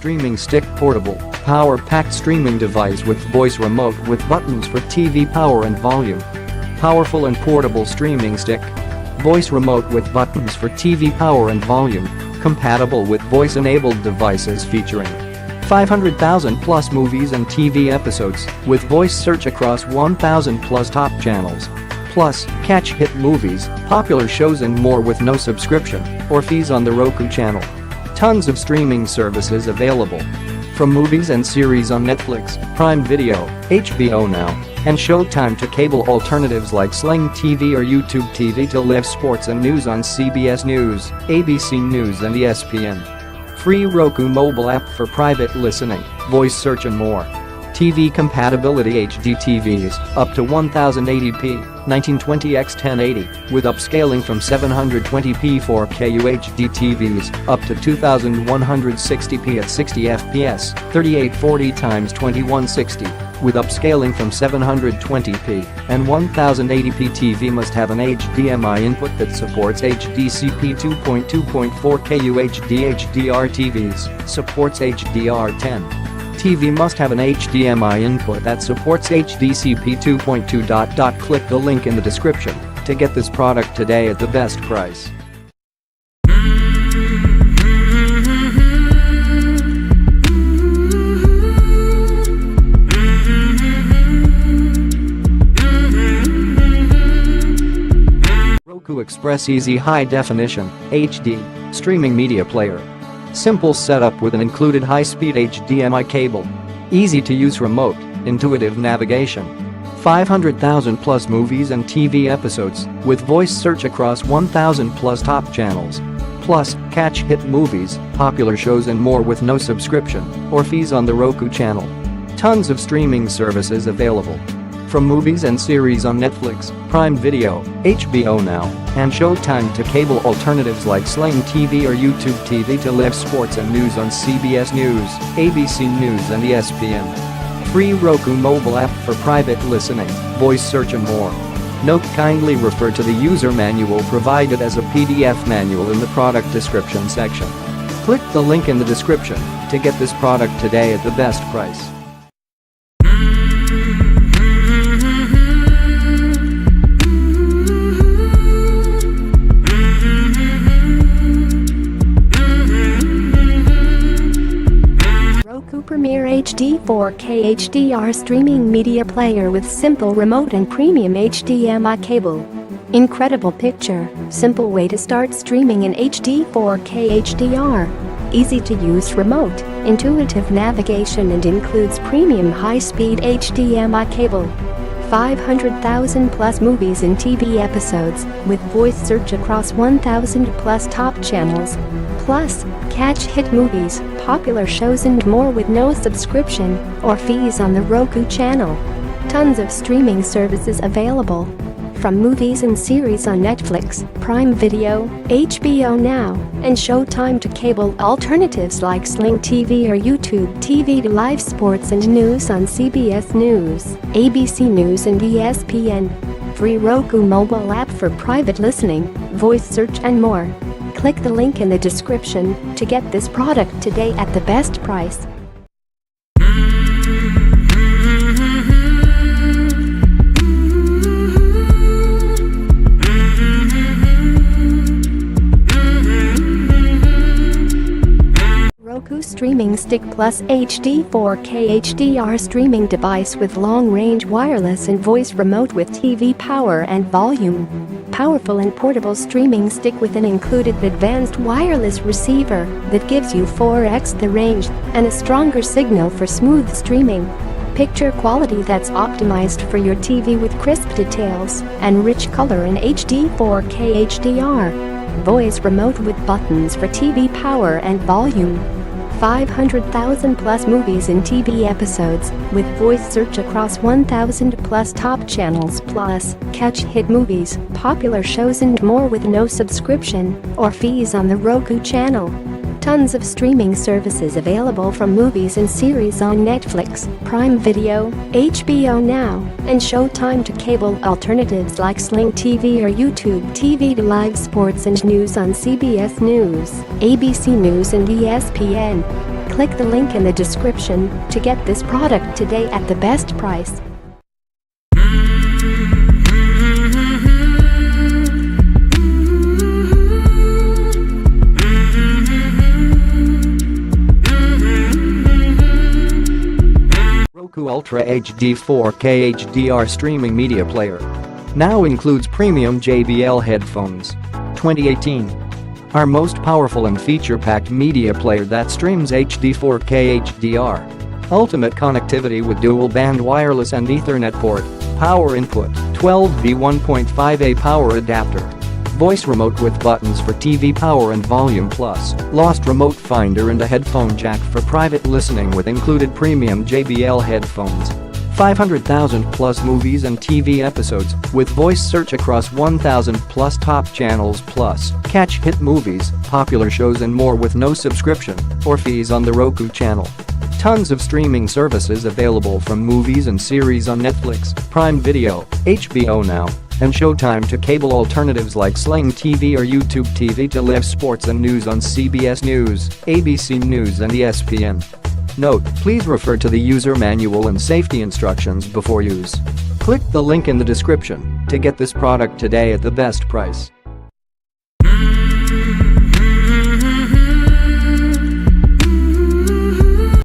Streaming Stick Portable, power-packed streaming device with voice remote with buttons for TV power and volume. Powerful and portable streaming stick. Voice remote with buttons for TV power and volume. Compatible with voice-enabled devices featuring 500,000 plus movies and TV episodes with voice search across 1,000 plus top channels. Plus, catch hit movies, popular shows and more with no subscription or fees on the Roku channel. Tons of streaming services available. From movies and series on Netflix, Prime Video, HBO Now, and Showtime to cable alternatives like Sling TV or YouTube TV to live sports and news on CBS News, ABC News and ESPN. Free Roku mobile app for private listening, voice search and more. TV compatibility HD TVs up to 1080p, 1920x1080 with upscaling from 720p 4K UHD TVs up to 2160p at 60 fps, 3840x2160 with upscaling from 720p and 1080p TV must have an HDMI input that supports HDCP 2.2.4K UHD HDR TVs, supports HDR10. TV must have an HDMI input that supports HDCP 2.2. Click the link in the description to get this product today at the best price. Roku Express Easy High Definition HD Streaming Media Player. Simple setup with an included high-speed HDMI cable. Easy-to-use remote, intuitive navigation. 500,000 plus movies and TV episodes with voice search across 1,000 plus top channels. Plus, catch hit movies, popular shows and more with no subscription or fees on the Roku channel. Tons of streaming services available. From movies and series on Netflix, Prime Video, HBO Now, and Showtime to cable alternatives like Sling TV or YouTube TV to live sports and news on CBS News, ABC News and ESPN. Free Roku mobile app for private listening, voice search and more. Note: kindly refer to the user manual provided as a PDF manual in the product description section. Click the link in the description to get this product today at the best price. Premier HD 4K HDR streaming media player with simple remote and premium HDMI cable. Incredible picture, simple way to start streaming in HD 4K HDR. Easy to use remote, intuitive navigation and includes premium high-speed HDMI cable. 500,000 plus movies and TV episodes with voice search across 1,000 plus top channels. Plus, catch hit movies, popular shows and more with no subscription or fees on the Roku channel. Tons of streaming services available. From movies and series on Netflix, Prime Video, HBO Now, and Showtime to cable alternatives like Sling TV or YouTube TV to live sports and news on CBS News, ABC News and ESPN. Free Roku mobile app for private listening, voice search and more. Click the link in the description to get this product today at the best price. ROKU Streaming Stick Plus HD 4K HDR streaming device with long-range wireless and voice remote with TV power and volume. Powerful and portable streaming stick with an included advanced wireless receiver that gives you 4x the range and a stronger signal for smooth streaming. Picture quality that's optimized for your TV with crisp details and rich color in HD 4K HDR. Voice remote with buttons for TV power and volume. 500,000 plus movies and TV episodes with voice search across 1,000 plus top channels. Plus, catch hit movies, popular shows and more with no subscription or fees on the Roku channel. Tons of streaming services available from movies and series on Netflix, Prime Video, HBO Now, and Showtime to cable alternatives like Sling TV or YouTube TV to live sports and news on CBS News, ABC News and ESPN. Click the link in the description to get this product today at the best price. ROKU Ultra HD 4K HDR streaming media player. Now includes premium JBL headphones. 2018. Our most powerful and feature-packed media player that streams HD 4K HDR. Ultimate connectivity with dual-band wireless and Ethernet port. Power input, 12V 1.5A power adapter. Voice remote with buttons for TV power and volume plus. Lost remote finder and a headphone jack for private listening with included premium JBL headphones. 500,000 plus movies and TV episodes with voice search across 1,000 plus top channels plus. Catch hit movies, popular shows and more with no subscription or fees on the Roku channel. Tons of streaming services available from movies and series on Netflix, Prime Video, HBO Now, and Showtime to cable alternatives like Sling TV or YouTube TV to live sports and news on CBS News, ABC News and ESPN. Note, please refer to the user manual and safety instructions before use. Click the link in the description to get this product today at the best price.